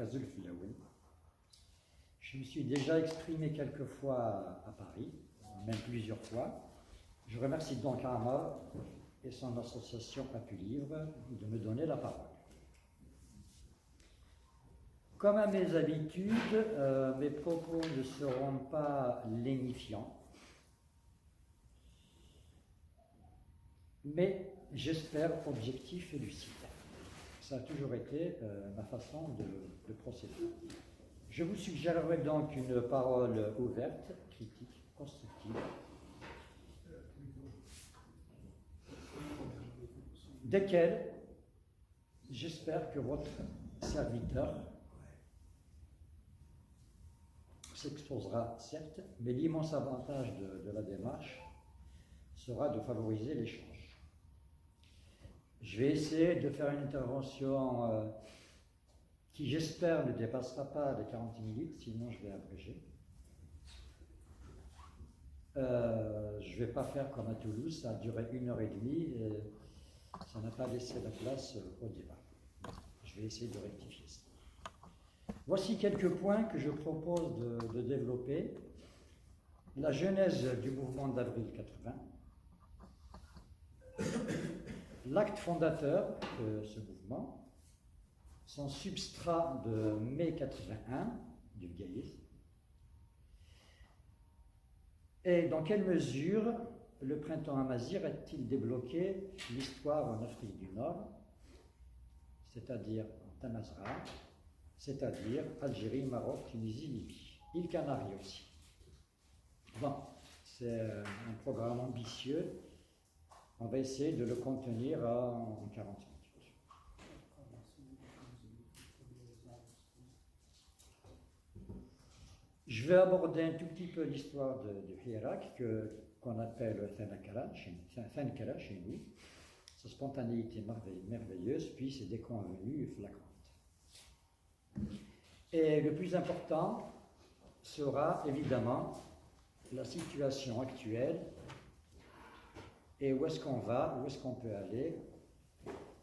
Zulfilaoui. Je me suis déjà exprimé quelques fois à Paris, même plusieurs fois. Je remercie donc Amar et son association Apu Livre de me donner la parole. Comme à mes habitudes, mes propos ne seront pas lénifiants, mais j'espère objectifs et lucides. Ça a toujours été ma façon de procéder. Je vous suggérerai donc une parole ouverte, critique, constructive, desquelles j'espère que votre serviteur s'exposera, certes, mais l'immense avantage de la démarche sera de favoriser l'échange. Je vais essayer de faire une intervention qui, j'espère, ne dépassera pas les 40 minutes, sinon je vais abréger. Je ne vais pas faire comme à Toulouse, ça a duré 1h30 et ça n'a pas laissé la place au débat. Je vais essayer de rectifier ça. Voici quelques points que je propose de développer. La genèse du mouvement d'avril 80, l'acte fondateur de ce mouvement, son substrat de mai 81, du gaillisme, et dans quelle mesure le printemps amazigh a-t-il débloqué l'histoire en Afrique du Nord, c'est-à-dire en Tamazra, c'est-à-dire Algérie, Maroc, Tunisie, Libye, îles Canaries aussi. Bon, c'est un programme ambitieux. On va essayer de le contenir en 40 minutes. Je vais aborder un tout petit peu l'histoire du Hirak, qu'on appelle Thankara chez nous, sa spontanéité merveilleuse, puis ses déconvenues flagrantes. Et le plus important sera évidemment la situation actuelle et où est-ce qu'on va, où est-ce qu'on peut aller,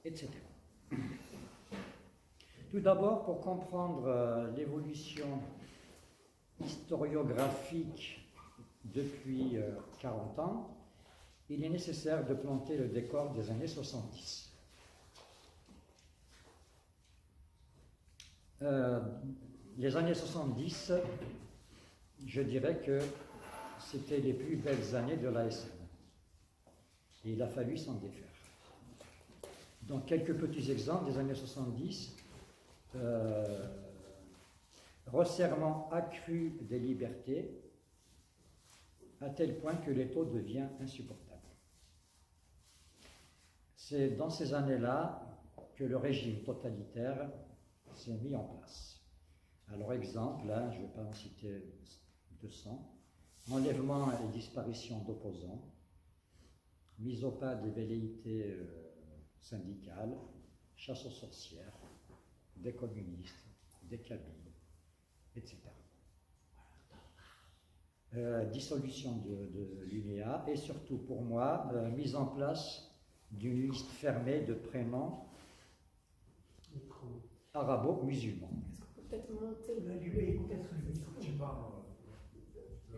etc. Tout d'abord, pour comprendre l'évolution historiographique depuis 40 ans, il est nécessaire de planter le décor des années 70. Les années 70, je dirais que c'était les plus belles années de l'ASN. Et il a fallu s'en défaire. Donc, quelques petits exemples des années 70. Resserrement accru des libertés, à tel point que l'étau devient insupportable. C'est dans ces années-là que le régime totalitaire s'est mis en place. Alors, exemple, là, je ne vais pas en citer 200, enlèvement et disparition d'opposants, mise au pas des velléités syndicales, chasse aux sorcières, des communistes, des cabines, etc. Dissolution de l'UNEA et surtout pour moi, mise en place d'une liste fermée de prénoms arabo-musulmans. Est-ce qu'on peut peut-être monter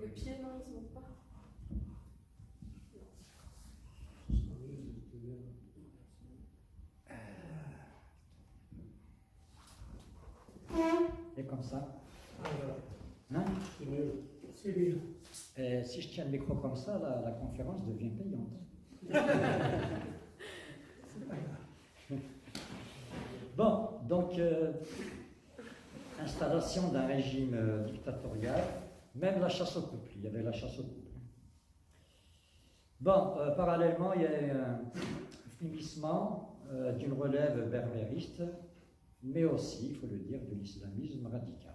Le pied, non, ils ne montent pas. Et comme ça. Hein? C'est mieux. C'est mieux. Si je tiens le micro comme ça, la conférence devient payante. Bon, donc, installation d'un régime dictatorial, même la chasse au couple, il y avait la chasse au couple. Bon, parallèlement, il y a eu un frémissement d'une relève berbériste, mais aussi, il faut le dire, de l'islamisme radical.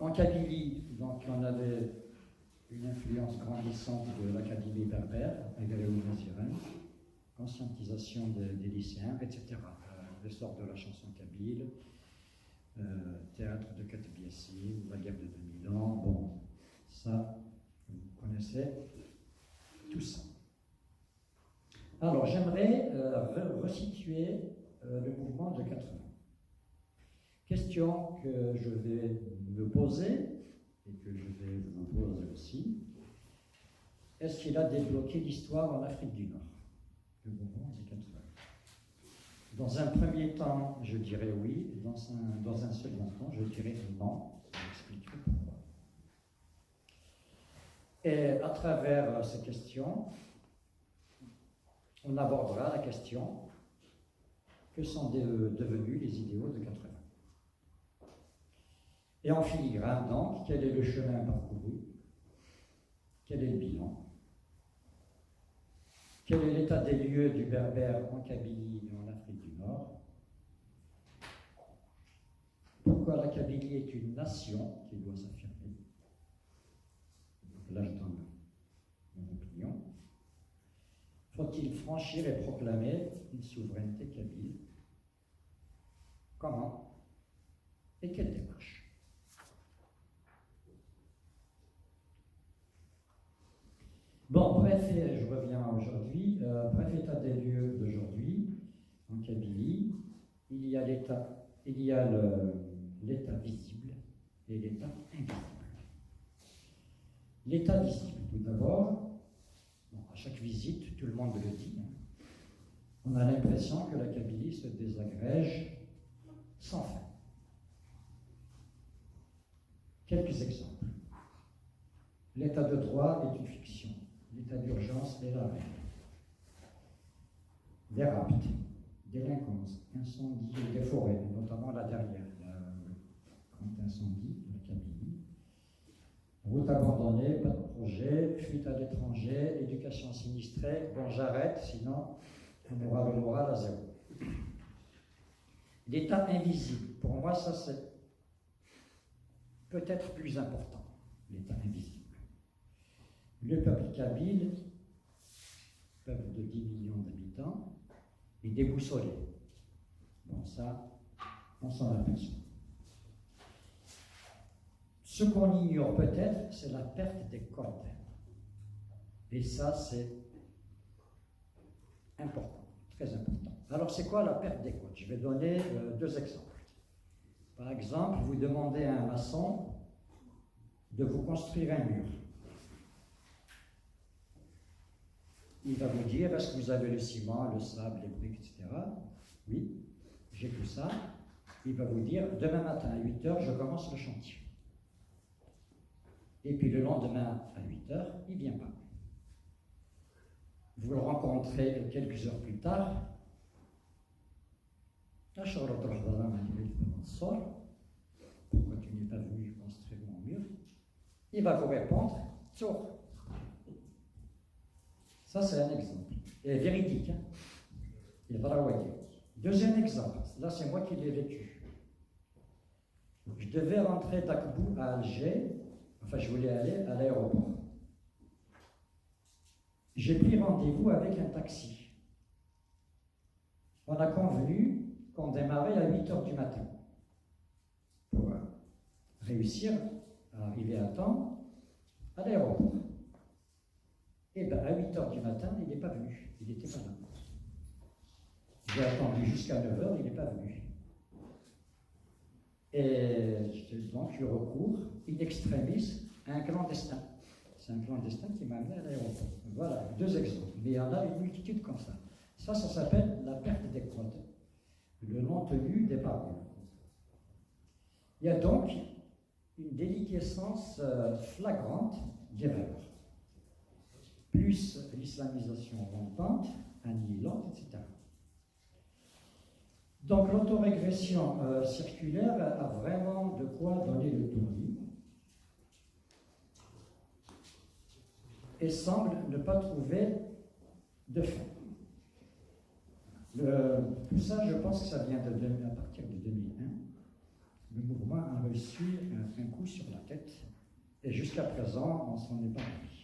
En Kabylie, donc, on avait une influence grandissante de l'Académie berbère, Agréou-Naziren, conscientisation des lycéens, etc. L'essor de la chanson kabyle, théâtre de Katbiassim, la guerre de 2000 ans, bon, ça, vous connaissez tout ça. Alors, j'aimerais resituer le mouvement de 80. Question que je vais me poser et que je vais vous poser aussi. Est-ce qu'il a débloqué l'histoire en Afrique du Nord, le mouvement des 80? Dans un premier temps, je dirais oui. Dans un second temps, je dirais non. Je vais expliquer pourquoi. Et à travers ces questions, on abordera la question: que sont devenus les idéaux de 80? Et en filigrane, donc, quel est le chemin parcouru? Quel est le bilan? Quel est l'état des lieux du berbère en Kabylie et en Afrique du Nord? Pourquoi la Kabylie est une nation qui doit s'affirmer? Donc là, je donne mon opinion. Faut-il franchir et proclamer une souveraineté kabyle? Comment? Et quelle démarche? Bon, bref, je reviens aujourd'hui. Bref état des lieux d'aujourd'hui en Kabylie. Il y a l'état visible et l'état invisible. L'état visible, tout d'abord. Bon, à chaque visite, tout le monde le dit. On a l'impression que la Kabylie se désagrège sans fin. Quelques exemples. L'état de droit est une fiction. L'état d'urgence est la règle. Des rapts, délinquance, incendies des forêts, notamment la dernière, le grand incendie de la Kabylie. Route abandonnée, pas de projet, fuite à l'étranger, éducation sinistrée. Bon, j'arrête, sinon on aura le moral à zéro. L'état invisible, pour moi, ça c'est peut-être plus important, l'état invisible. Le peuple kabyle, peuple de 10 millions d'habitants, est déboussolé. Bon, ça, on s'en aperçoit. Ce qu'on ignore peut-être, c'est la perte des codes. Et ça, c'est important, très important. Alors, c'est quoi la perte des codes? Je vais donner deux exemples. Par exemple, vous demandez à un maçon de vous construire un mur. Il va vous dire: est-ce que vous avez le ciment, le sable, les briques, etc. Oui, j'ai tout ça. Il va vous dire: demain matin à 8h, je commence le chantier. Et puis le lendemain à 8h, il ne vient pas. Vous le rencontrez quelques heures plus tard. Pourquoi tu n'es pas venu construire mon mur? Il va vous répondre: Tsour. Ça, c'est un exemple. Et véridique. Hein? Il va l'envoyer. Deuxième exemple. Là, c'est moi qui l'ai vécu. Je devais rentrer d'Akbou à Alger. Enfin, je voulais aller à l'aéroport. J'ai pris rendez-vous avec un taxi. On a convenu qu'on démarrait à 8h du matin pour réussir à arriver à temps à l'aéroport. Et bien, à 8h du matin, il n'est pas venu. Il n'était pas là. J'ai attendu jusqu'à 9h, il n'est pas venu. Et donc, je recours in extremis à un clandestin. C'est un clandestin qui m'a amené à l'aéroport. Voilà, deux exemples. Mais il y en a une multitude comme ça. Ça s'appelle la perte des codes. Le non-tenu des paroles. Il y a donc une déliquescence flagrante des valeurs. Plus l'islamisation rampante, annihilante, etc. Donc l'autorégression circulaire a vraiment de quoi donner le tournis et semble ne pas trouver de fin. Tout ça, je pense que ça vient à partir de 2001. Le mouvement a reçu un coup sur la tête et jusqu'à présent, on s'en est pas remis.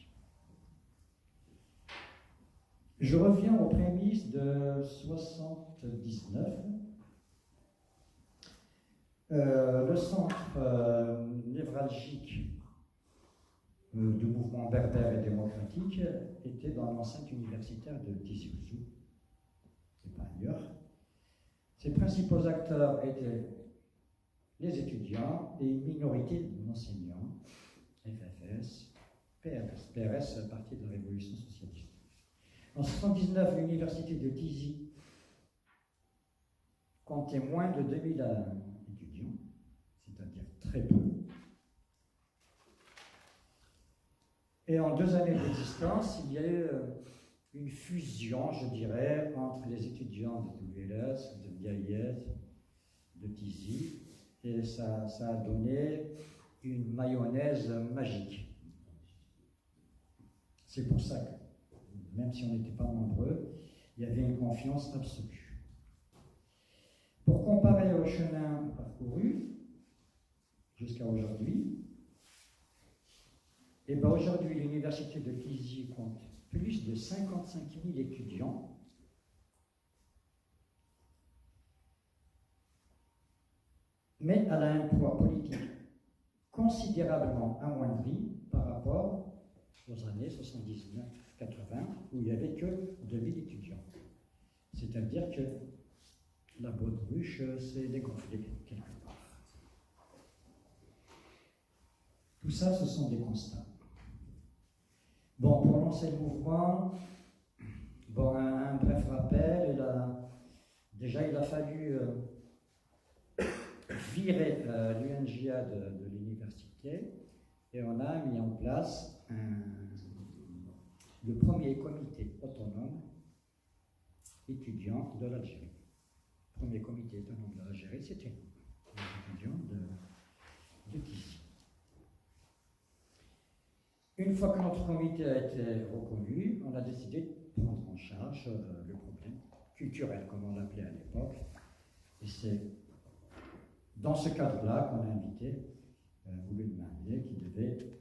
Je reviens aux prémices de 79. Le centre névralgique du mouvement berbère et démocratique était dans l'enceinte universitaire de Tizi Ouzou, et pas ailleurs. Ses principaux acteurs étaient les étudiants et une minorité d'enseignants, FFS, PRS. PRS, Parti de la Révolution socialiste. En 1979, l'université de Tizi comptait moins de 2000 étudiants, c'est-à-dire très peu. Et en 2 années d'existence, il y a eu une fusion, je dirais, entre les étudiants de Touveles, de Gaïez, de Tizi, et ça a donné une mayonnaise magique. C'est pour ça que, même si on n'était pas nombreux, il y avait une confiance absolue. Pour comparer au chemin parcouru jusqu'à aujourd'hui, et bien aujourd'hui, l'université de Tizi compte plus de 55 000 étudiants. Mais elle a un poids politique considérablement amoindri par rapport aux années 79-80, où il n'y avait que 2000 étudiants. C'est-à-dire que la baudruche s'est dégonflée quelque part. Tout ça, ce sont des constats. Bon, pour lancer le mouvement, bon, un bref rappel, il a fallu virer l'UNJA de l'université et on a mis en place le premier comité autonome étudiant de l'Algérie. Le premier comité autonome de l'Algérie, c'était les étudiants de Tizi. Une fois que notre comité a été reconnu, on a décidé de prendre en charge le problème culturel, comme on l'appelait à l'époque. Et c'est dans ce cadre-là qu'on a invité Ouloud Mahdieh, qui devait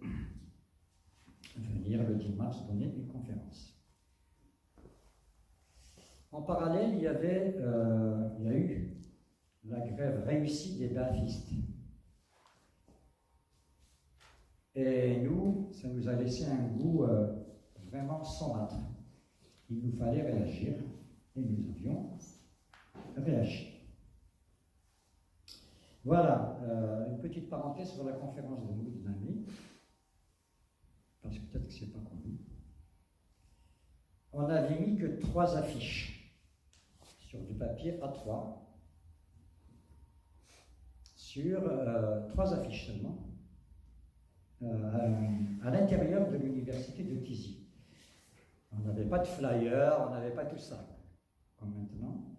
venir le 10 mars donner une conférence. En parallèle, il y a eu la grève réussie des baafistes. Et nous, ça nous a laissé un goût vraiment saumâtre. Il nous fallait réagir, et nous avions réagi. Voilà, une petite parenthèse sur la conférence de Ouloud Mahdieh, parce que peut-être que ce n'est pas connu. On n'avait mis que 3 affiches sur du papier A3, sur 3 affiches seulement, à l'intérieur de l'université de Tizi. On n'avait pas de flyer, on n'avait pas tout ça, comme maintenant.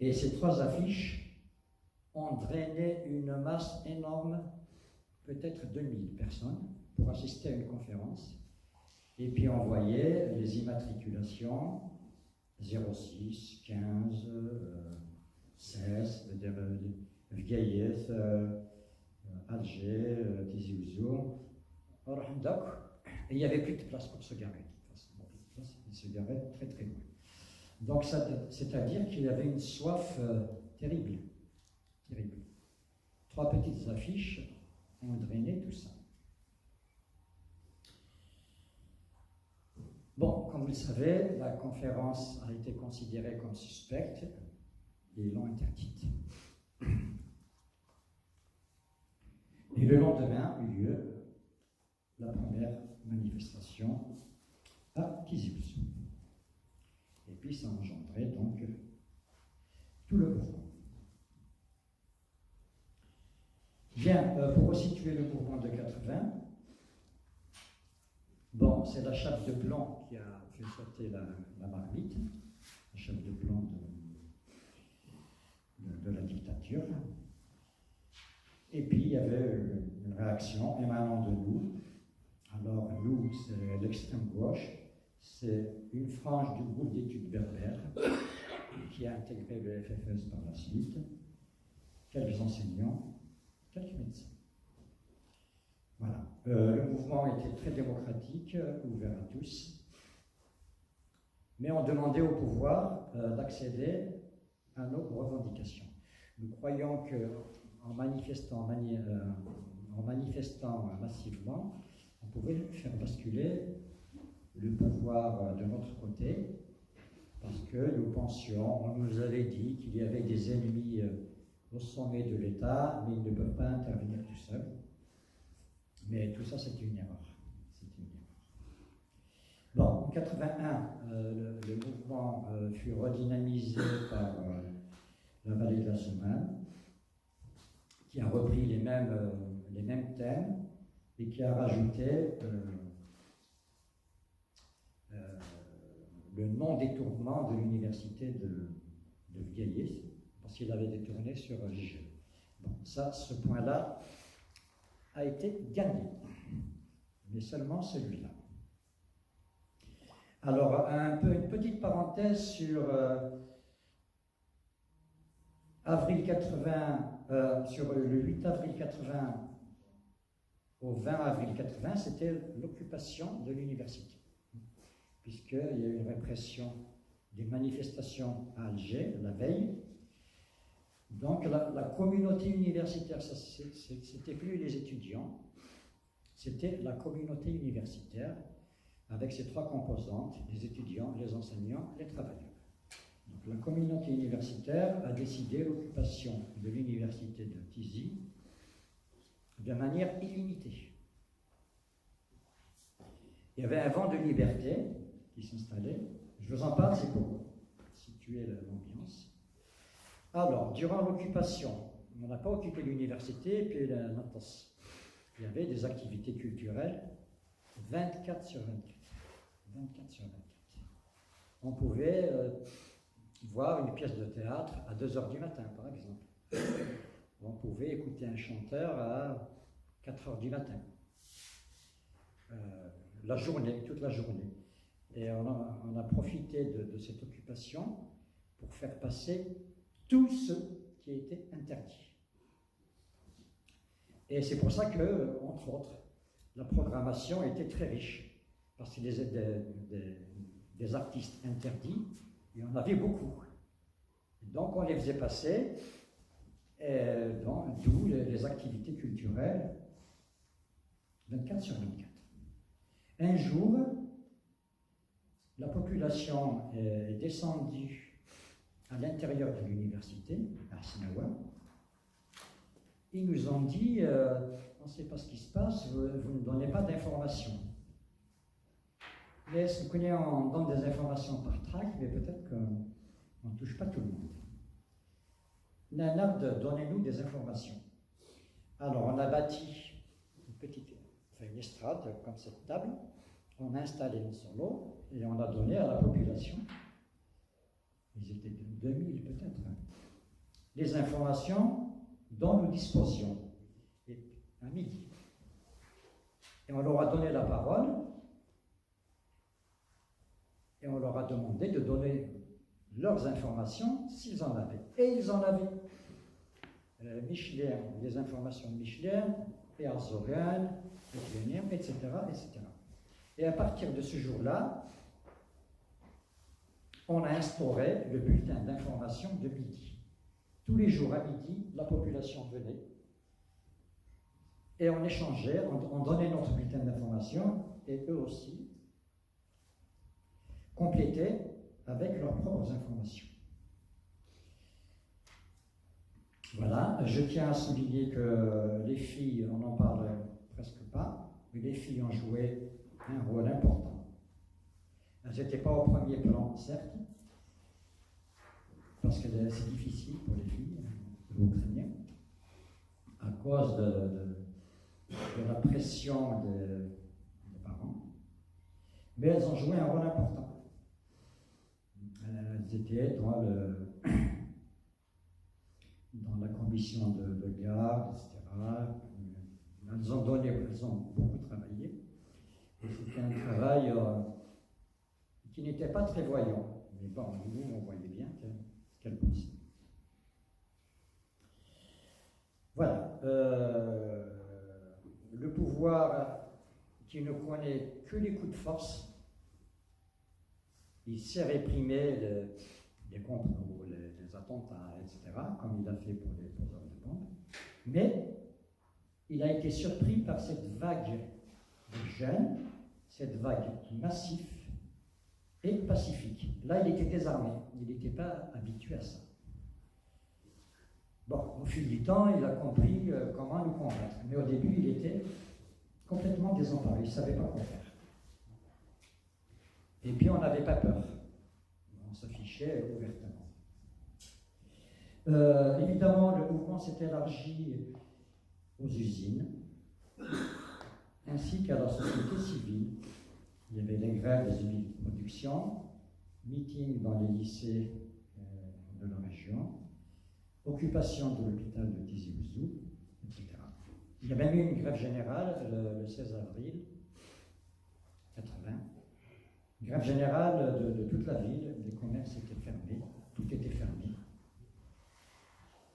Et ces 3 affiches ont drainé une masse énorme, peut-être 2000 personnes, pour assister à une conférence. Et puis on voyait les immatriculations 06, 15, 16, Vgaïez, Alger, Tizi Ouzou, et il n'y avait plus de place pour se garer. Il se garait très très loin. Donc c'est-à-dire qu'il y avait une soif terrible. Terrible. 3 petites affiches ont drainé tout ça. Bon, comme vous le savez, la conférence a été considérée comme suspecte et l'ont interdite. Et le lendemain eut lieu la première manifestation à Tizi Ouzou. Et puis ça engendrait donc tout le mouvement. Bien, pour resituer le mouvement de 80, bon, c'est la chape de plomb qui a fait sauter la marmite, la chape de plomb de la dictature. Et puis il y avait une réaction émanant de nous. Alors nous, c'est l'extrême gauche, c'est une frange du groupe d'études berbères qui a intégré le FFS par la suite, quelques enseignants, quelques médecins. Voilà. Le mouvement était très démocratique, ouvert à tous, mais on demandait au pouvoir d'accéder à nos revendications. Nous croyons qu'en manifestant massivement, pouvait faire basculer le pouvoir de notre côté, parce que nous pensions, on nous avait dit qu'il y avait des ennemis au sommet de l'État, mais ils ne peuvent pas intervenir tout seuls. Mais tout ça, c'est une erreur. Bon, en 81, le mouvement fut redynamisé par la vallée de la Semaine, qui a repris les mêmes thèmes et qui a rajouté le non-détournement de l'université de Viaillé, parce qu'il avait détourné sur Gigel. Bon, ça, ce point-là a été gagné, mais seulement celui-là. Alors, une petite parenthèse sur avril 80, sur le 8 avril 80 au 20 avril 80, c'était l'occupation de l'université, puisqu'il y a eu une répression des manifestations à Alger la veille. Donc la communauté universitaire, c'était plus les étudiants, c'était la communauté universitaire, avec ses trois composantes, les étudiants, les enseignants, les travailleurs. Donc, la communauté universitaire a décidé l'occupation de l'université de Tizi de manière illimitée. Il y avait un vent de liberté qui s'installait. Je vous en parle, c'est pour situer l'ambiance. Alors, durant l'occupation, on n'a pas occupé l'université et puis la Natas. Il y avait des activités culturelles 24 sur 24. 24 sur 24. On pouvait voir une pièce de théâtre à 2h du matin, par exemple. On pouvait écouter un chanteur à 4h du matin. La journée, toute la journée. Et on a profité de cette occupation pour faire passer tout ce qui était interdit. Et c'est pour ça que, entre autres, la programmation était très riche. Parce qu'il y avait des artistes interdits, il y en avait beaucoup. Donc on les faisait passer, d'où les activités culturelles 24 sur 24. Un jour, la population est descendue à l'intérieur de l'université, à Sinawa. Ils nous ont dit, on ne sait pas ce qui se passe, vous ne donnez pas d'informations. Mais ce qu'on donne des informations par tract, mais peut-être qu'on ne touche pas tout le monde. Nanab, donnez-nous des informations. Alors, on a bâti une estrade comme cette table, on a installé une solo et on a donné à la population, ils étaient 2000 peut-être, les informations dont nous disposions à midi. Et on leur a donné la parole. Et on leur a demandé de donner leurs informations s'ils en avaient. Et ils en avaient. Michelin, les informations de Michelin, P.A. Zogan, etc., etc. Et à partir de ce jour-là, on a instauré le bulletin d'information de midi. Tous les jours à midi, la population venait et on échangeait, on donnait notre bulletin d'information et eux aussi complétaient avec leurs propres informations. Voilà, je tiens à souligner que les filles, on n'en parle presque pas, mais les filles ont joué un rôle important. Elles n'étaient pas au premier plan, certes, parce que c'est difficile pour les filles ukrainiennes, à cause de la pression des parents, mais elles ont joué un rôle important. Elles étaient dans la commission de garde, etc. Elles ont beaucoup travaillé. Et c'était un travail qui n'était pas très voyant. Mais bon, nous, on voyait bien ce qu'elles pensaient. Voilà. Le pouvoir qui ne connaît que les coups de force, il sait réprimer les complots, les attentats, etc., comme il a fait pour les poseurs de bombes. Mais il a été surpris par cette vague jeune, cette vague massive et pacifique. Là, il était désarmé, il n'était pas habitué à ça. Bon, au fil du temps, il a compris comment nous convaincre, mais au début, il était complètement désemparé, il ne savait pas quoi faire. Et puis, on n'avait pas peur, on s'affichait ouvertement. Évidemment, le mouvement s'est élargi aux usines, ainsi qu'à la société civile. Il y avait les grèves des unités de production, meetings dans les lycées de la région, occupation de l'hôpital de Tizi Ouzou, etc. Il y a même eu une grève générale le 16 avril 80. Grève générale de toute la ville, les commerces étaient fermés, tout était fermé.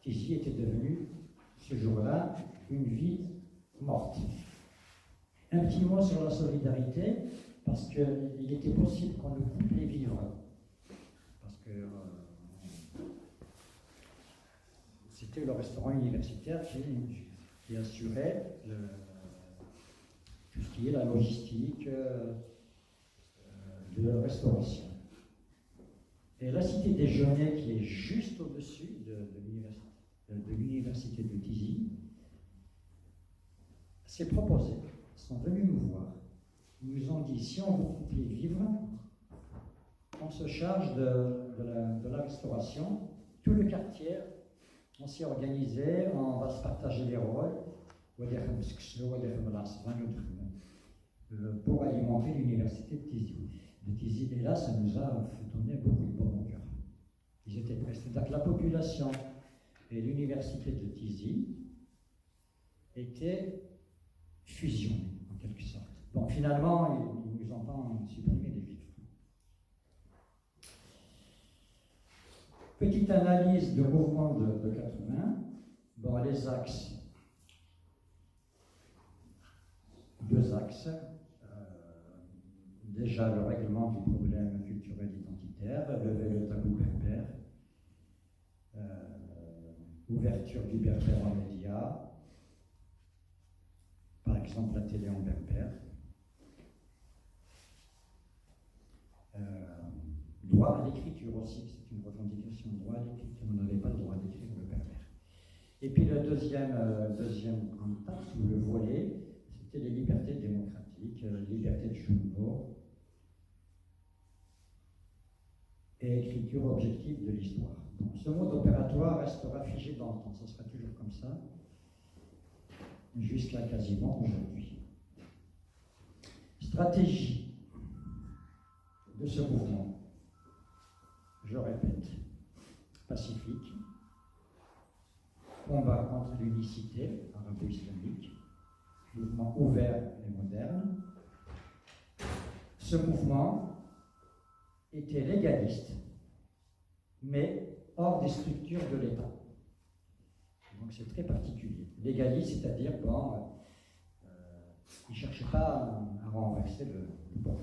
Tizi était devenu, ce jour-là, une ville morte. Un petit mot sur la solidarité, parce qu'il était possible qu'on nous coupe les vivres. Parce que c'était le restaurant universitaire qui assurait tout ce qui est la logistique de la restauration. Et la cité des Genêts, qui est juste au-dessus de l'université de Tizi, s'est proposé, sont venus nous voir. Ils nous ont dit, si on vous coupe les vivres, on se charge de la restauration. Tout le quartier, on s'est organisé, on va se partager les rôles pour alimenter l'université de Tizi. Et là, ça nous a donné beaucoup de bon cœur. Ils étaient prêts. C'est-à-dire que la population et l'université de Tizi étaient fusionnés, en quelque sorte. Bon, finalement, ils nous ont pas supprimé les vivres. Petite analyse de mouvement de 80. Bon, les axes. Deux axes. Déjà, le règlement du problème culturel identitaire, lever le tabou berbère, ouverture du berbère en médias, par exemple la télé en berbère, droit à l'écriture aussi, c'est une revendication de droit à l'écriture, on n'avait pas le droit d'écrire le berbère. Et puis le deuxième grand axe, ou le volet, c'était les libertés démocratiques, liberté de journaux et écriture objective de l'histoire. Donc, ce mode opératoire restera figé dans le temps, ça sera toujours comme ça, jusqu'à quasiment aujourd'hui. Stratégie de ce mouvement, je répète, pacifique, combat contre l'unicité arabo-islamique, mouvement ouvert et moderne. Ce mouvement était légaliste, mais hors des structures de l'État. Donc c'est très particulier. Légaliste, c'est-à-dire, bon, il ne cherchait pas à renverser le pouvoir.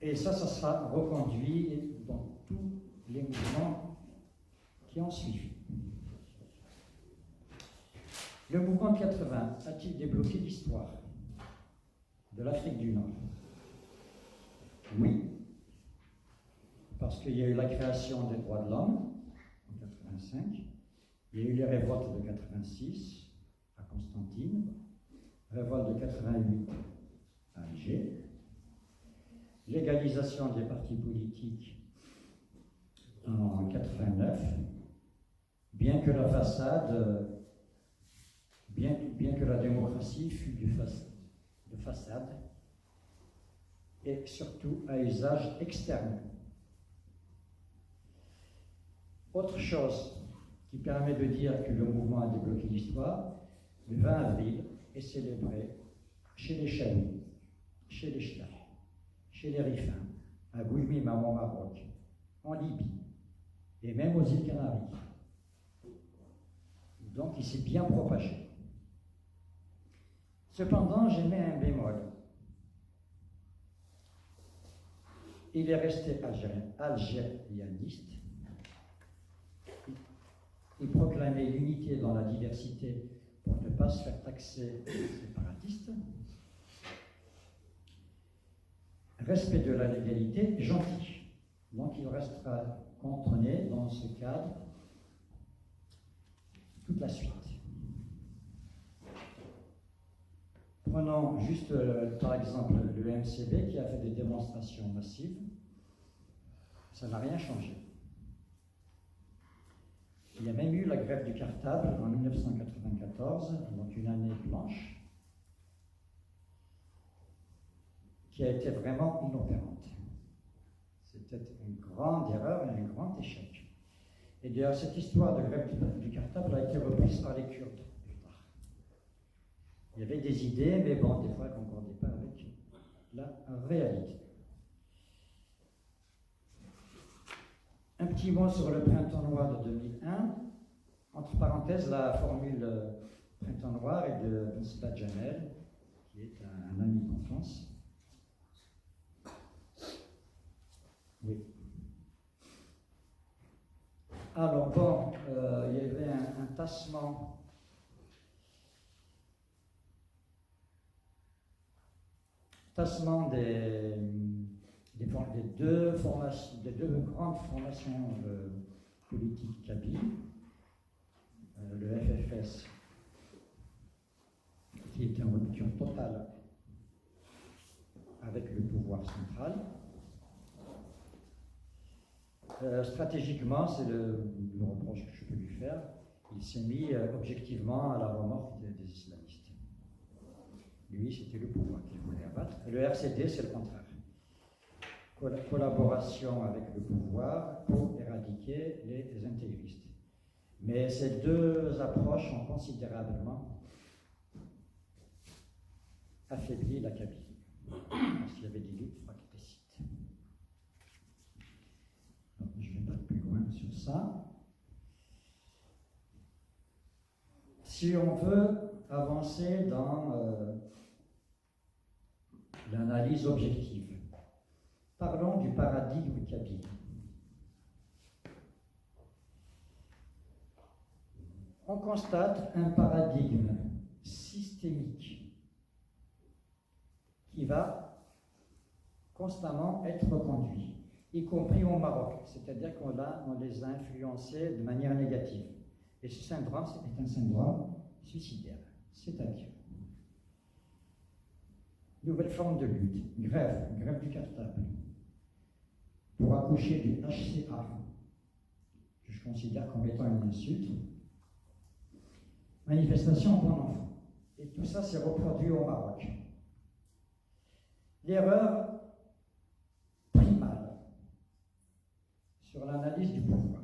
Et ça sera reconduit dans tous les mouvements qui ont suivi. Le mouvement 80 a-t-il débloqué l'histoire de l'Afrique du Nord? Oui, parce qu'il y a eu la création des droits de l'homme en 85, il y a eu les révoltes de 86 à Constantine, révolte de 88 à Alger, légalisation des partis politiques en 89, bien que la façade, bien que la démocratie fût de façade, et surtout à usage externe. Autre chose qui permet de dire que le mouvement a débloqué l'histoire, le 20 avril est célébré chez les Chaouis, chez les Chlach, chez les Rifins, à Goulmim au Maroc, en Libye, et même aux îles Canaries. Donc il s'est bien propagé. Cependant, j'émets un bémol. Il est resté algérianiste. Il proclamait l'unité dans la diversité pour ne pas se faire taxer séparatiste. Respect de la légalité, gentil. Donc il restera contrôlé dans ce cadre toute la suite. Prenons juste par exemple le MCB qui a fait des démonstrations massives. Ça n'a rien changé. Il y a même eu la grève du cartable en 1994, donc une année blanche, qui a été vraiment inopérante. C'était une grande erreur et un grand échec. Et d'ailleurs, cette histoire de grève du cartable a été reprise par les Kurdes plus tard. Il y avait des idées, mais bon, des fois, elles ne concordaient pas avec la réalité. Un petit mot sur le Printemps noir de 2001. Entre parenthèses, la formule Printemps noir est de Misbah Jamel, qui est un ami d'enfance. Oui. Alors bon, il y avait un tassement des deux grandes formations politiques kabyles, le FFS, qui était en rupture totale avec le pouvoir central. Stratégiquement, c'est le reproche que je peux lui faire, il s'est mis objectivement à la remorque des islamistes. Lui, c'était le pouvoir qu'il voulait abattre. Le RCD, c'est le contraire. Collaboration avec le pouvoir pour éradiquer les intégristes. Mais ces deux approches ont considérablement affaibli la Kabylie. Parce qu'il y avait des luttes fratricides. Donc, je ne vais pas plus loin sur ça. Si on veut avancer dans l'analyse objective, parlons du paradigme kabyle. On constate un paradigme systémique qui va constamment être reconduit, y compris au Maroc, c'est-à-dire qu'on les a influencés de manière négative. Et ce syndrome, c'est un syndrome suicidaire, c'est-à-dire nouvelle forme de lutte, grève du cartable, pour accoucher du HCA, que je considère comme étant une insulte, manifestation pour enfants. Et tout ça s'est reproduit au Maroc. L'erreur primale sur l'analyse du pouvoir,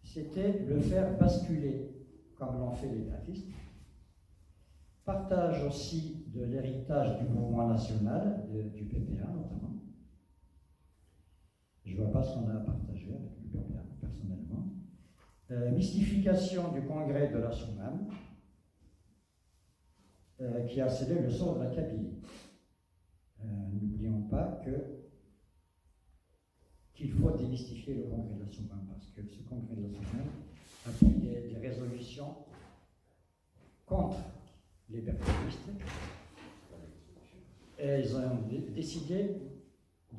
c'était le faire basculer, comme l'ont fait les graphistes, partage aussi de l'héritage du mouvement national, du PPA notamment. Je ne vois pas ce qu'on a à partager avec le PPA, personnellement. Mystification du congrès de la Soumane, qui a scellé le sort de la Kabylie. N'oublions pas qu'il faut démystifier le congrès de la Soumane, parce que ce congrès de la Soumane a pris des résolutions contre les berthellistes, et ils ont décidé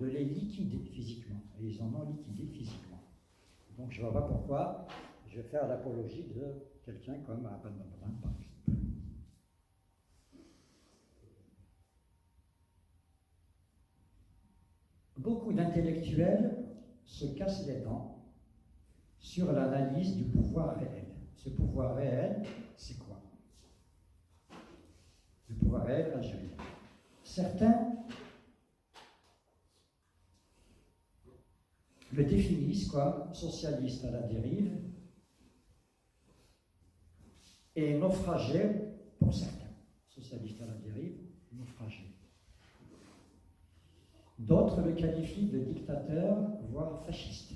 de les liquider physiquement, et ils en ont liquidé physiquement. Donc je ne vois pas pourquoi je vais faire l'apologie de quelqu'un comme Abd al-Badran, par exemple. Beaucoup d'intellectuels se cassent les dents sur l'analyse du pouvoir réel. Ce pouvoir réel, c'est quoi? Le pouvoir réel algérien. Certains le définissent comme socialiste à la dérive et naufragé pour certains. Socialiste à la dérive, naufragé. D'autres le qualifient de dictateur, voire fasciste.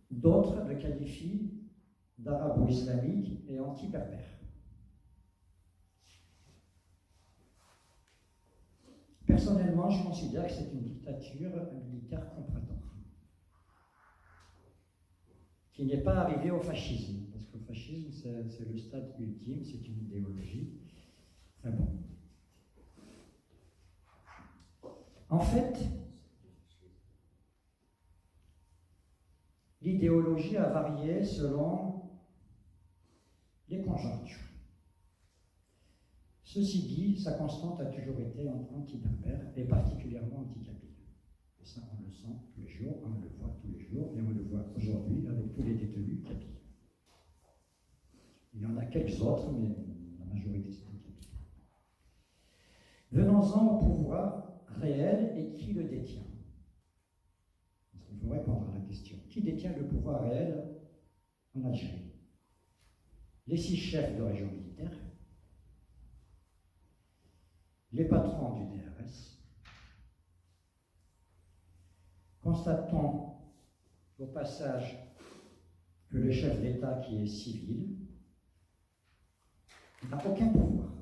D'autres le qualifient d'arabo-islamique et anti-berbère. Personnellement, je considère que c'est une dictature militaire comprador. qui n'est pas arrivé au fascisme, parce que le fascisme, c'est le stade ultime, c'est une idéologie. Enfin bon. En fait, l'idéologie a varié selon les conjonctures. Ceci dit, sa constante a toujours été anti-berbère et particulièrement anti-kabyle. Et ça, on le sent tous les jours, on le voit tous les jours, et on le voit aujourd'hui avec tous les détenus kabyles. Il y en a quelques autres, mais la majorité c'est des kabyles. Venons-en au pouvoir réel et qui le détient. Il faut répondre à la question. Qui détient le pouvoir réel en Algérie? Les 6 chefs de région militaire, les patrons du DRS. Constatons au passage que le chef d'État, qui est civil, n'a aucun pouvoir.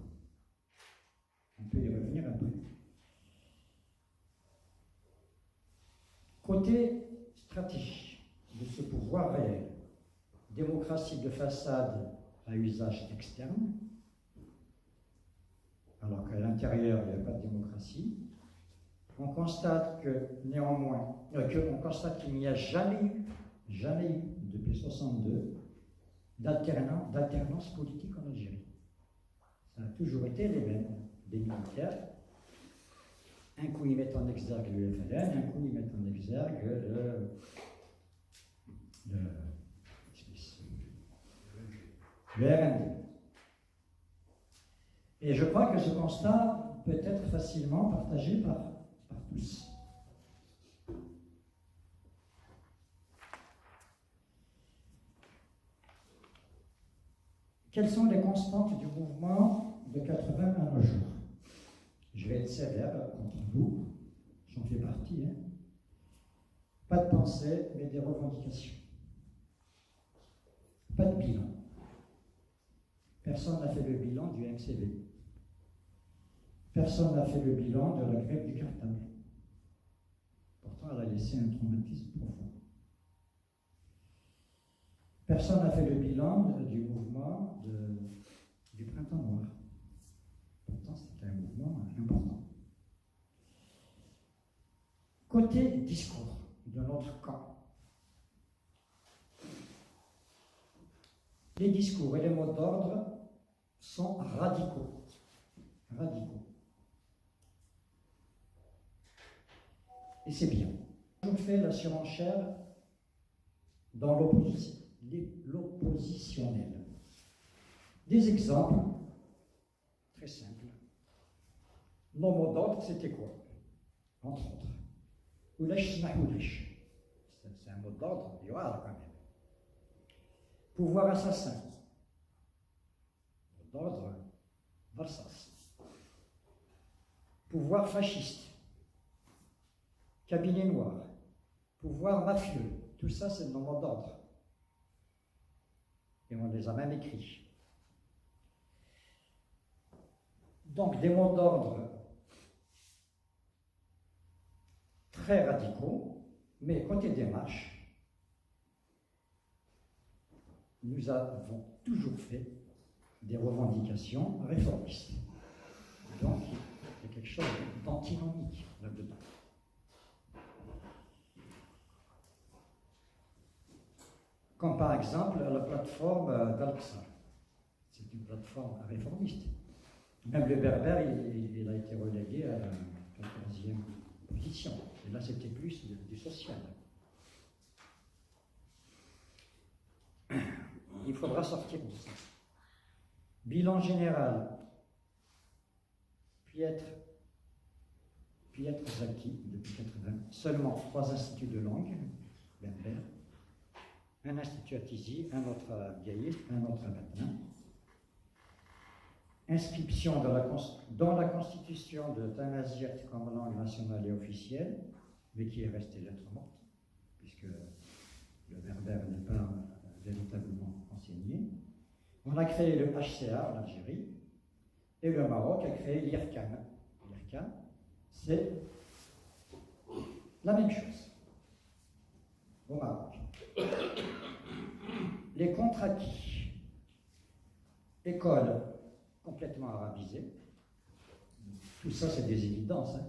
On peut y revenir après. Côté stratégie de ce pouvoir réel, démocratie de façade à usage externe, alors qu'à l'intérieur, il n'y a pas de démocratie. On constate que néanmoins, on constate qu'il n'y a jamais eu, depuis 1962, d'alternance politique en Algérie. Ça a toujours été les mêmes, des militaires. Un coup, ils mettent en exergue le FLN, un coup, ils mettent en exergue le RND. Et je crois que ce constat peut être facilement partagé par tous. Quelles sont les constantes du mouvement de 80 à nos jours? Je vais être sévère contre vous, j'en fais partie. Pas de pensée, mais des revendications. Pas de bilan. Personne n'a fait le bilan du MCV. Personne n'a fait le bilan de la grève du cartable. Pourtant, elle a laissé un traumatisme profond. Personne n'a fait le bilan du mouvement du printemps noir. Pourtant, c'était un mouvement important. Côté discours de notre camp, les discours et les mots d'ordre sont radicaux. Radicaux. Et c'est bien. Je fais la surenchère dans l'oppositionnel. Des exemples très simples. Nos mots d'ordre, c'était quoi? Entre autres. Oulesh Mahoulesh. C'est un mot d'ordre, il y aura quand même. Pouvoir assassin. Mot d'ordre, Varsas. Pouvoir fasciste. Cabinet noir. Pouvoir mafieux. Tout ça, c'est nos mots d'ordre. Et on les a même écrits. Donc, des mots d'ordre très radicaux, mais côté démarche, nous avons toujours fait des revendications réformistes. Donc, il y a quelque chose d'antinomique là-dedans. Comme par exemple la plateforme d'Al-Aqsa. C'est une plateforme réformiste. Même le berbère, il a été relégué à la 14e position. Et là, c'était plus du social. Il faudra sortir de ça. Bilan général. Piètre Zaki, depuis 80. Seulement 3 instituts de langue berbère. Un institut à Tizi, un autre à Gaïs, un autre à Batna. Inscription dans la constitution de Tamazight comme langue nationale et officielle, mais qui est restée lettre morte, puisque le berbère n'est pas véritablement enseigné. On a créé le HCA en Algérie, et le Maroc a créé l'IRCAN. L'IRCAN, c'est la même chose au Maroc. Les contre-acquis. École complètement arabisée. Tout ça, c'est des évidences. Hein.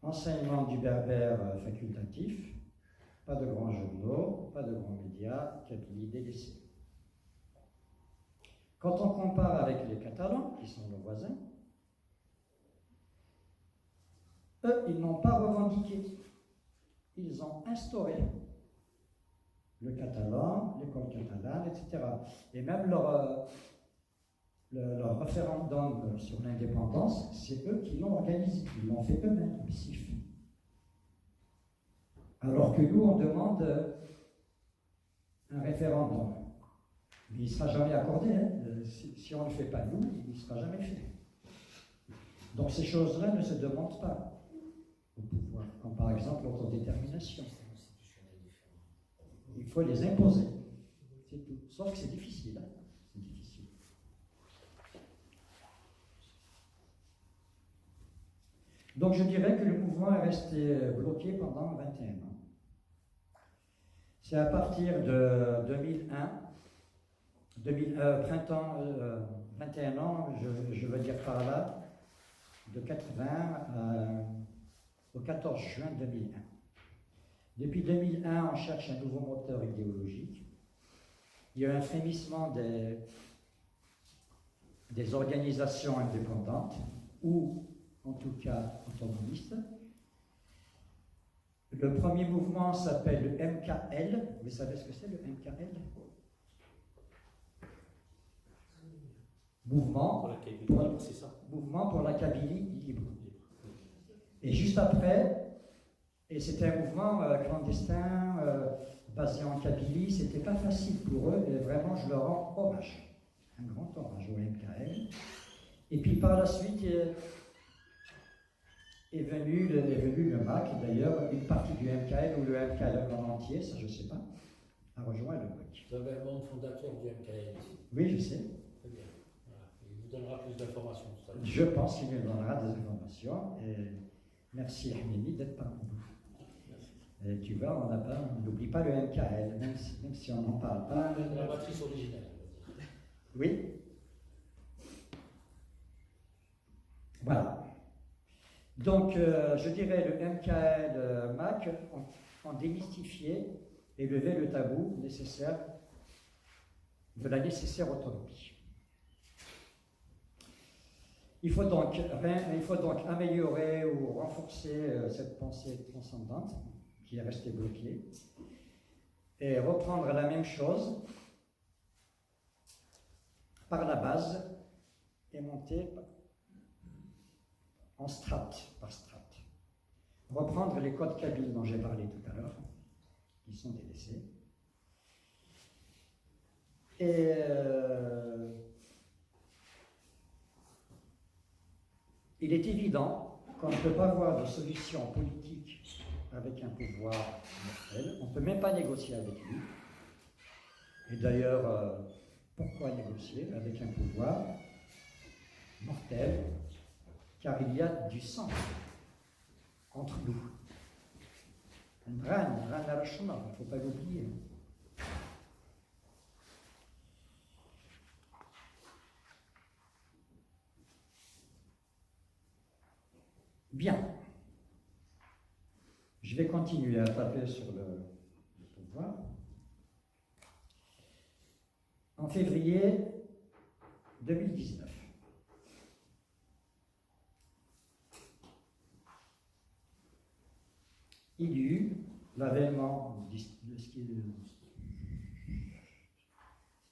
Enseignement du berbère facultatif. Pas de grands journaux, pas de grands médias, Kabylie délaissée. Quand on compare avec les Catalans, qui sont nos voisins, eux, ils n'ont pas revendiqué. Ils ont instauré le catalan, l'école catalane, etc. Et même leur référendum sur l'indépendance, c'est eux qui l'ont organisé. Ils l'ont fait eux-mêmes, massif. Alors que nous, on demande un référendum. Mais il ne sera jamais accordé. Hein. Si on ne le fait pas nous, il ne sera jamais fait. Donc ces choses-là ne se demandent pas au pouvoir, comme par exemple l'autodétermination. Il faut les imposer. C'est tout. Sauf que c'est difficile. Hein. C'est difficile. Donc je dirais que le mouvement est resté bloqué pendant 21 ans. C'est à partir de 2001, printemps 21 ans, je veux dire par là, de 80 au 14 juin 2001. Depuis 2001, on cherche un nouveau moteur idéologique. Il y a un frémissement des organisations indépendantes, ou en tout cas autonomistes. Le premier mouvement s'appelle le MKL. Vous savez ce que c'est le MKL? Mouvement pour la Kabylie libre. Et juste après, et c'était un mouvement clandestin, basé en Kabylie, c'était pas facile pour eux, et vraiment je leur rends hommage. Un grand hommage au MKL. Et puis par la suite, est venu le MAC, d'ailleurs, une partie du MKL ou le MKL en entier, ça je ne sais pas, a rejoint le MAC. Vous avez un membre fondateur du MKL ici. Oui, je sais. Très bien. Voilà. Il vous donnera plus d'informations. Je pense qu'il nous donnera des informations. Et merci Hamini d'être parmi nous. Et tu vois, on n'oublie pas le MKL, même si on n'en parle pas. La matrice originelle. Oui. Voilà. Donc, je dirais le MKL MAC ont démystifié et levé le tabou nécessaire de la nécessaire autonomie. Il faut donc améliorer ou renforcer cette pensée transcendante qui est restée bloquée et reprendre la même chose par la base et monter en strate par strate. Reprendre les codes kabyles dont j'ai parlé tout à l'heure, qui sont délaissés. Et il est évident qu'on ne peut pas avoir de solution politique avec un pouvoir mortel. On ne peut même pas négocier avec lui. Et d'ailleurs, pourquoi négocier avec un pouvoir mortel? Car il y a du sang entre nous. Un râne à la chemin, il ne faut pas l'oublier. Bien. Je vais continuer à taper sur le pouvoir. En février 2019, il y eut l'avènement de ce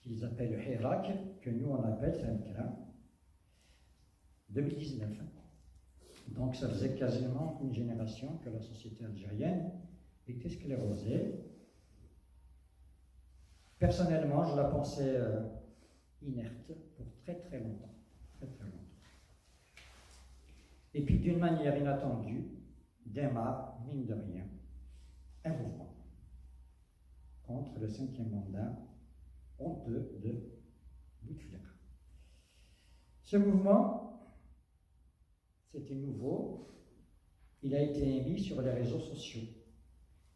qu'ils appellent le Hirak, que nous on appelle Saint-Kram, 2019. Donc ça faisait quasiment une génération que la société algérienne était sclérosée. Personnellement, je la pensais inerte pour très très longtemps. Très très longtemps. Et puis d'une manière inattendue, démarre, mine de rien, un mouvement contre le 5e mandat honteux de Bouteflika. Ce mouvement, c'était nouveau, il a été émis sur les réseaux sociaux.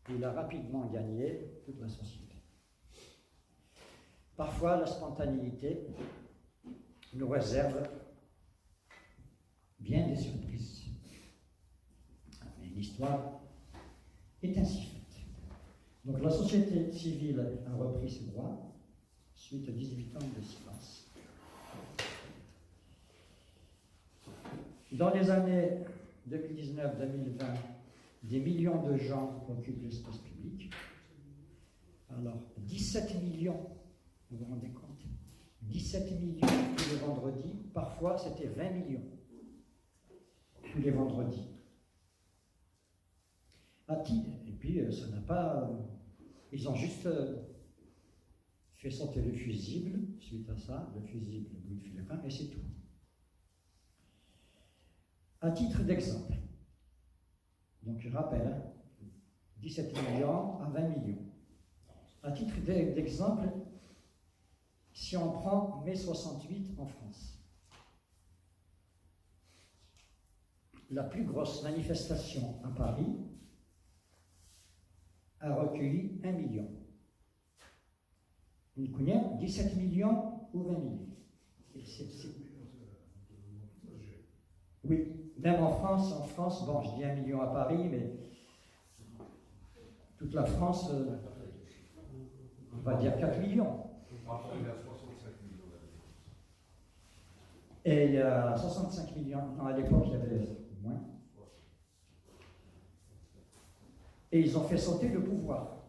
Il a rapidement gagné toute la société. Parfois, la spontanéité nous réserve bien des surprises. Mais l'histoire est ainsi faite. Donc la société civile a repris ses droits suite à 18 ans de silence. Dans les années 2019-2020, des millions de gens occupent l'espace public. Alors, 17 millions, vous vous rendez compte? 17 millions tous les vendredis, parfois c'était 20 millions tous les vendredis. Et puis, ça n'a pas... ils ont juste fait sauter le fusible, suite à ça, le fusible Louis Philippin, et c'est tout. À titre d'exemple, donc je rappelle, 17 millions à 20 millions. À titre d'exemple, si on prend mai 68 en France, la plus grosse manifestation à Paris a recueilli 1 million. On connaît 17 millions ou 20 millions. Oui, même en France, bon, je dis 1 million à Paris, mais toute la France, on va dire 4 millions. Et il y a 65 millions, non, à l'époque il y avait moins. Et ils ont fait sauter le pouvoir,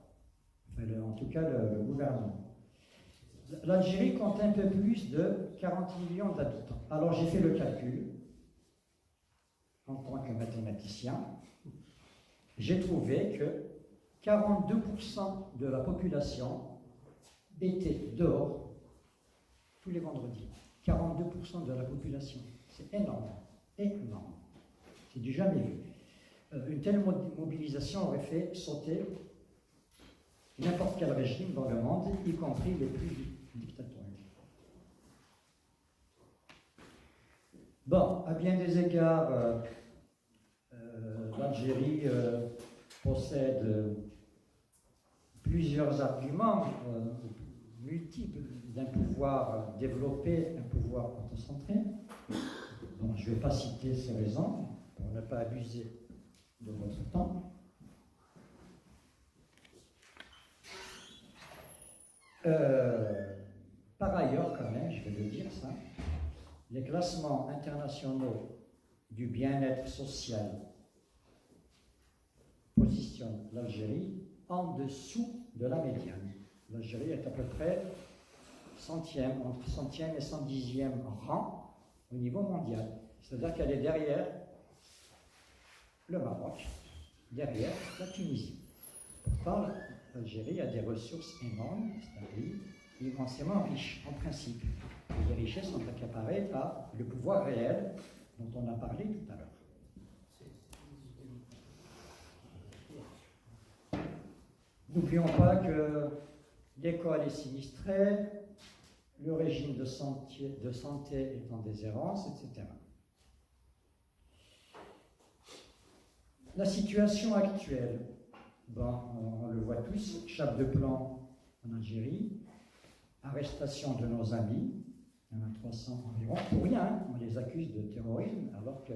enfin, en tout cas le gouvernement. L'Algérie compte un peu plus de 40 millions d'habitants. Alors j'ai fait le calcul, en tant que mathématicien, j'ai trouvé que 42% de la population était dehors tous les vendredis. 42% de la population. C'est énorme. Énorme. C'est du jamais vu. Une telle mobilisation aurait fait sauter n'importe quel régime dans le monde, y compris les plus dictatoriaux. Bon, à bien des égards, l'Algérie possède plusieurs arguments multiples d'un pouvoir développé, un pouvoir autocentré. Donc, je ne vais pas citer ces raisons pour ne pas abuser de votre temps. Par ailleurs, quand même, je vais le dire ça, les classements internationaux du bien-être social positionnent l'Algérie en dessous de la médiane. L'Algérie est à peu près centième, entre centième et 110e rang au niveau mondial. C'est-à-dire qu'elle est derrière le Maroc, derrière la Tunisie. Pourtant, l'Algérie a des ressources énormes, c'est un pays immensément riche, en principe. Et les richesses sont accaparées par le pouvoir réel dont on a parlé tout à l'heure. N'oublions pas que l'école est sinistrée, le régime de santé est en déshérence, etc. La situation actuelle, bon, on le voit tous, chape de plomb en Algérie, arrestation de nos amis, il y en a 300 environ, pour rien, hein, on les accuse de terrorisme, alors que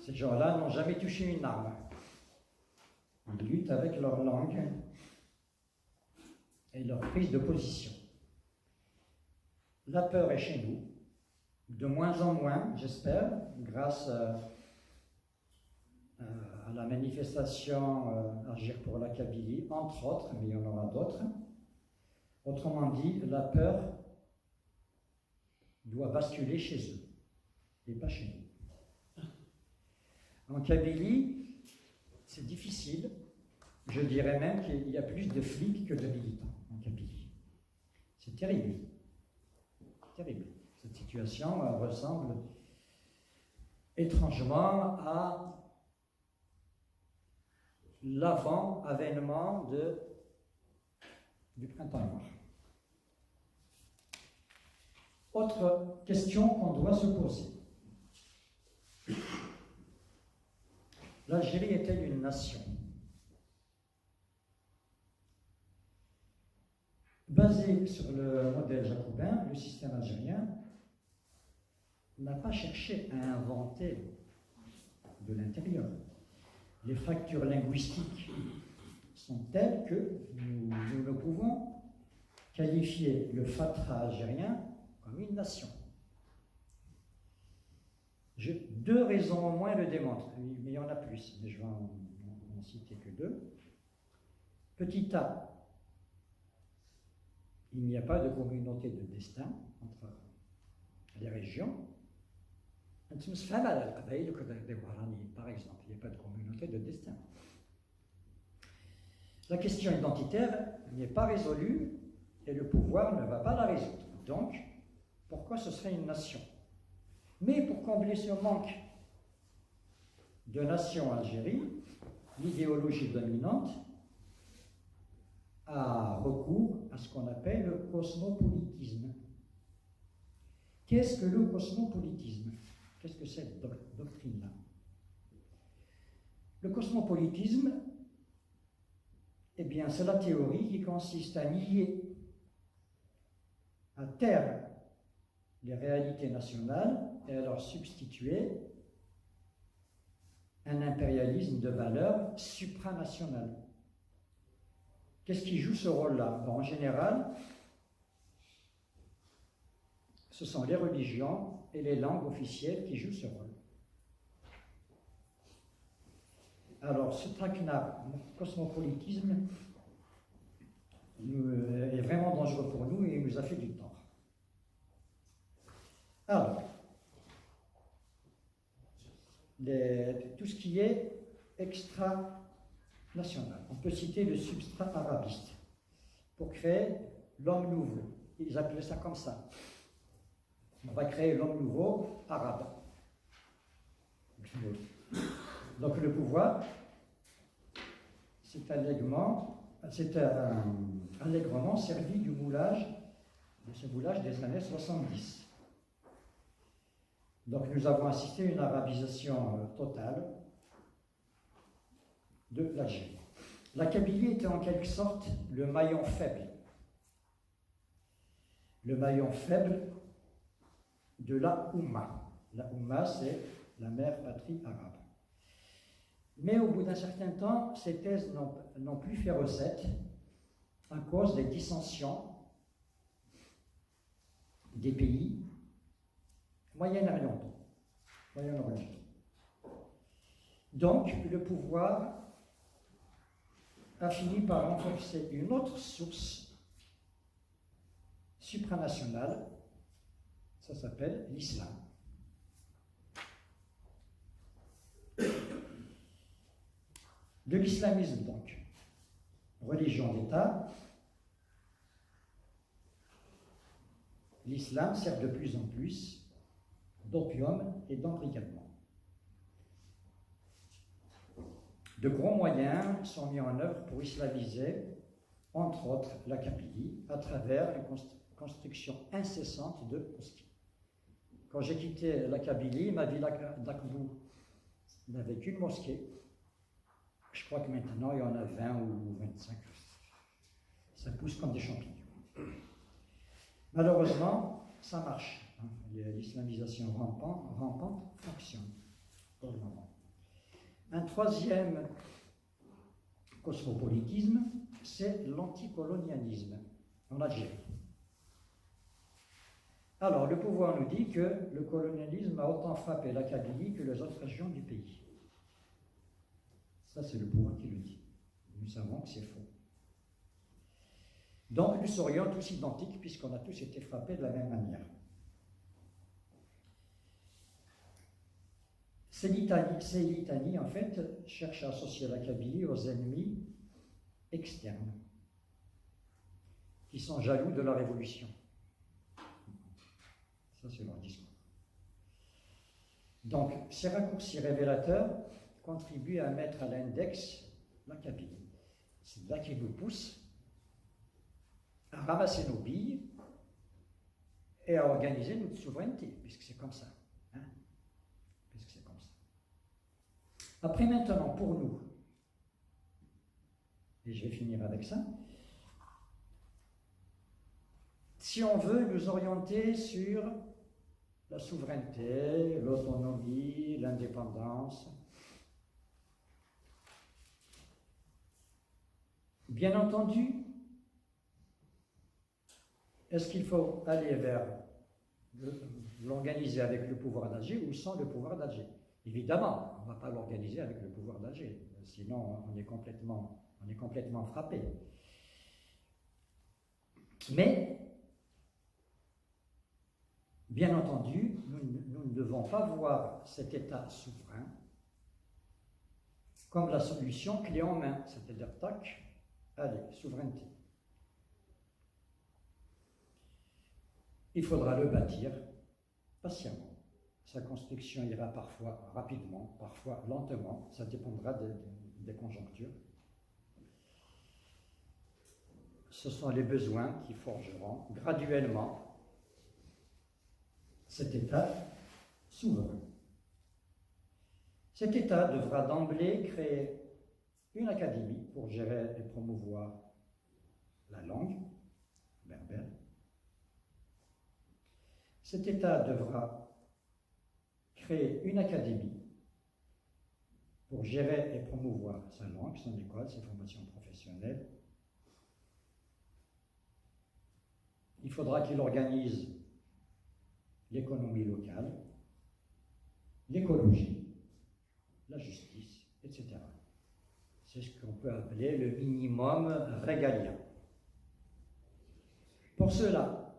ces gens-là n'ont jamais touché une arme. Ils luttent avec leur langue et leur prise de position. La peur est chez nous, de moins en moins, j'espère, grâce à la manifestation Agir pour la Kabylie, entre autres, mais il y en aura d'autres. Autrement dit, la peur doit basculer chez eux, et pas chez nous. En Kabylie, c'est difficile. Je dirais même qu'il y a plus de flics que de militants en Kabylie. C'est terrible. Terrible. Cette situation ressemble étrangement à l'avant-avènement du printemps noir. Autre question qu'on doit se poser. L'Algérie est-elle une nation? basé sur le modèle jacobin, le système algérien n'a pas cherché à inventer de l'intérieur. Les fractures linguistiques sont telles que nous ne pouvons qualifier le Fatra algérien comme une nation. Deux raisons au moins le démontrent, mais il y en a plus, mais je vais en citer que deux. Petit a, il n'y a pas de communauté de destin entre les régions. Par exemple, il n'y a pas de communauté de destin. La question identitaire n'est pas résolue et le pouvoir ne va pas la résoudre. Donc, pourquoi ce serait une nation? Mais pour combler ce manque de nation en Algérie, l'idéologie dominante a recours à ce qu'on appelle le cosmopolitisme. Qu'est-ce que le cosmopolitisme? Qu'est-ce que c'est cette doctrine-là? Le cosmopolitisme, eh bien, c'est la théorie qui consiste à nier, à taire les réalités nationales et à leur substituer un impérialisme de valeur supranationale. Qu'est-ce qui joue ce rôle-là? En général, ce sont les religions et les langues officielles qui jouent ce rôle. Alors, ce traquenard, le cosmopolitisme, est vraiment dangereux pour nous et il nous a fait du tort. Alors, tout ce qui est extra-national. On peut citer le substrat arabiste pour créer l'homme nouveau. Ils appelaient ça comme ça. On va créer l'homme nouveau arabe. Donc le pouvoir, c'est allègrement servi du moulage, de ce moulage des années 70. Donc nous avons assisté à une arabisation totale de l'Algérie. La Kabylie était en quelque sorte le maillon faible. Le maillon faible de la Oumma. La Oumma, c'est la mère patrie arabe. Mais au bout d'un certain temps, ces thèses n'ont plus fait recette à cause des dissensions des pays moyen-orientaux. Donc, le pouvoir a fini par renforcer une autre source supranationale, ça s'appelle l'islam. De l'islamisme, donc, religion d'État, l'islam sert de plus en plus d'opium et d'embrigadement. De gros moyens sont mis en œuvre pour islamiser, entre autres, la Kabylie, à travers la construction incessante de mosquées. Quand j'ai quitté la Kabylie, ma ville d'Akbou n'avait qu'une mosquée. Je crois que maintenant, il y en a 20 ou 25. Ça pousse comme des champignons. Malheureusement, ça marche. L'islamisation rampante fonctionne pour le moment. Un troisième cosmopolitisme, c'est l'anticolonialisme en Algérie. Alors, le pouvoir nous dit que le colonialisme a autant frappé la Kabylie que les autres régions du pays. Ça, c'est le pouvoir qui le dit. Nous savons que c'est faux. Donc, nous serions tous identiques puisqu'on a tous été frappés de la même manière. Ces litanies, en fait, cherchent à associer la Kabylie aux ennemis externes qui sont jaloux de la révolution. Ça, c'est leur discours. Donc, ces raccourcis révélateurs contribuent à mettre à l'index la Kabylie. C'est là qu'ils nous poussent à ramasser nos billes et à organiser notre souveraineté, puisque c'est comme ça. Puisque c'est comme ça. Après, maintenant, pour nous, et je vais finir avec ça, si on veut nous orienter sur la souveraineté, l'autonomie, l'indépendance, bien entendu, est-ce qu'il faut aller vers l'organiser avec le pouvoir d'Alger ou sans le pouvoir d'Alger? Évidemment, on ne va pas l'organiser avec le pouvoir d'Alger, sinon on est complètement frappé. Mais, bien entendu, nous ne devons pas voir cet État souverain comme la solution clé en main, c'est-à-dire tac, allez, souveraineté. Il faudra le bâtir patiemment. Sa construction ira parfois rapidement, parfois lentement, ça dépendra des conjonctures. Ce sont les besoins qui forgeront graduellement cet État souverain. Cet État devra d'emblée créer une académie pour gérer et promouvoir la langue berbère. Cet État devra créer une académie pour gérer et promouvoir sa langue, son école, ses formations professionnelles. Il faudra qu'il organise l'économie locale, l'écologie, la justice, etc. C'est ce qu'on peut appeler le minimum régalien. Pour cela,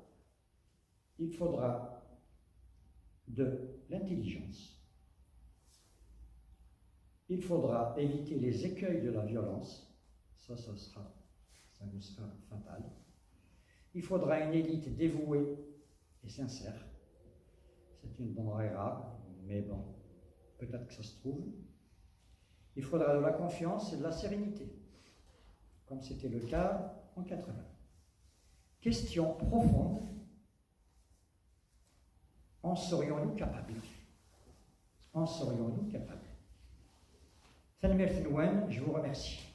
il faudra de l'intelligence. Il faudra éviter les écueils de la violence. Ça nous sera fatal. Il faudra une élite dévouée et sincère. C'est une denrée rare, mais bon, peut-être que ça se trouve. Il faudra de la confiance et de la sérénité, comme c'était le cas en 80. Question profonde. En serions-nous capables? En serions-nous capables? Thelmer Fenouane, je vous remercie.